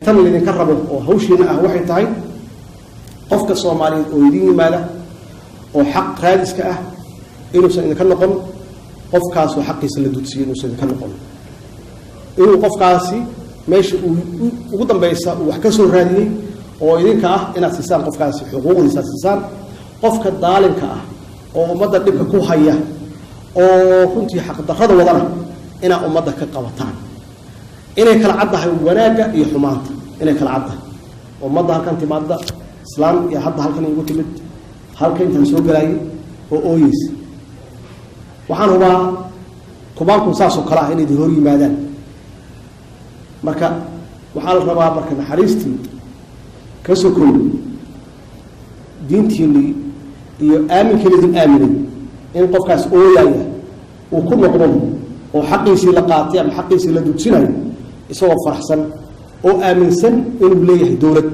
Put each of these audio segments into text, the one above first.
tan lidin ka rabo oo hawshiina ah waxay tahay qofka Soomaaliyeed oo idin yimaada oo xaq raadiska ah inuusan idinka noqon qofkaas oo xaqiisa la dudsiyo inuusan idinka noqon inuu qofkaasi meesha ugu dambaysa wax ka soo raadiyay oo idinka ah inaad siisaan qofkaasi xuquuqdiisa siisaan qofka daalinka ah oo ummadda dhibka ku haya oo runtii xaq darrada wadana ina ummadda ka qabataan inay kala caddahay wanaaga iyo xumaanta inay kala caddahay ummadda halkan timaada islaam iyo hadda halkan igu timid halkan intaan soo galay oo ooyis waxaan hubaa kubaanku saasoo kala ah inay hor yimaadaan marka waxaa la rabaa marka naxariistii ka soo koob diintiini iyo aaminkeedin aaminay in qofkaas ooyaya uu ku noqdo oo xaqiisii la qaatay ama xaqiisii la dudsinayo isagoo faraxsan oo aaminsan inuu leeyahay dawlad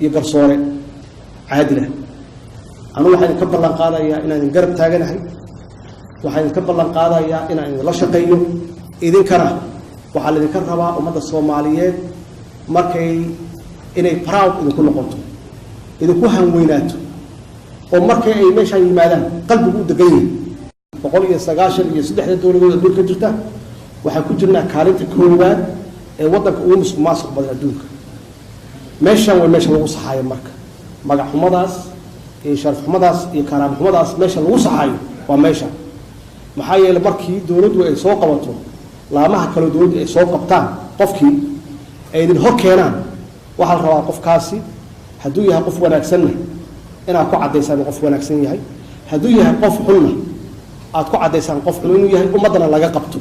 iyo garsoore caadil ah anu waxaan ka ballan qaadayaa inaan garab taaganahay waxaan ka ballan qaadayaa inaan la shaqeeyo idinkana waxa la idinka rabaa ummadda Soomaaliyeed markay inay proud idinku noqoto idinku hanweynaato oo markay ay meesha yimaadaan qalbigu u degan yahay 193 dawladood adduunka jirta waxa ku jirnaa kaalinta koowaad ee wadanka ugu musuqmaasuq badan adduunka meeshan waa meesha lagu saxayo marka magac xumadaas iyo sharaf xumadaas iyo karaam xumadaas meesha lagu saxayo waa meesha maxaa yeelay markii dawladdu ay soo qabato laamaha kale dawladdu ay soo qabtaan qofkii ay idin hor keenaan waxa la rabaa qofkaasi hadduu yahay qof wanaagsanna inaad ku cadeysaan qof wanaagsan yahay hadduu yahay qof xunna aad ku cadeysaan qof xun inuu yahay ummadana laga qabto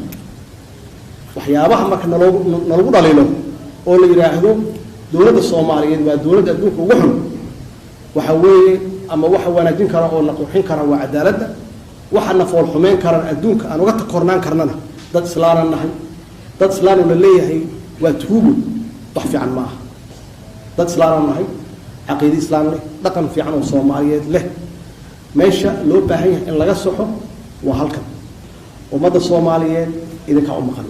waxyaabaha marka nalagu dhaliilo oo la yiraahdo dawladda Soomaaliyeed waa dawladda adduunka ugu xun waxa weeye ama waxa wanaajin kara oo naqoxin kara waa cadaaladda waxa nafool xumeyn kara adduunka aan uga takornaan karnana dad islaam nahay dad islaam la leeyahay waa tuugo wax fiican ma aha dad islaam nahay aqoon islaam leh dhaqan fiican oo Soomaaliyeed leh meesha loo baahan yahay in laga soxo waa halkan ummadda Soomaaliyeed idinka u maqan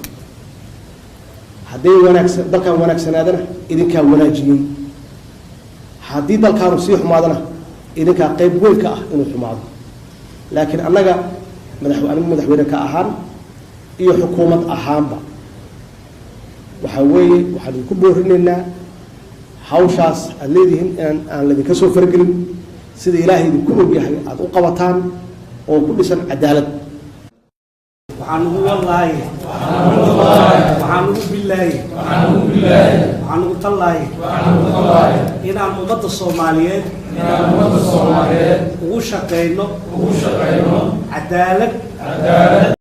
haddii wanaagsan dalkan wanaagsanaadana idinka wanaajiyay haddii dalkaanu sii xumaadana idinka qayb weyn ka ah inuu xumaado laakiin annaga madaxweyne ka ahaan iyo xukuumad ahaanba waxa weeye waxaan ku boorinaynaa hawshaas aad leedihiin aan ladinka soo fargelin sida ilaahay idinku ogyahay aad u qabataan oo ku dhisan cadaalad waxaan ugu wallahi waxaan ugu billahi waxaan ugu tallahi inaan ummadda Soomaaliyeed ugu shaqeyno cadaalad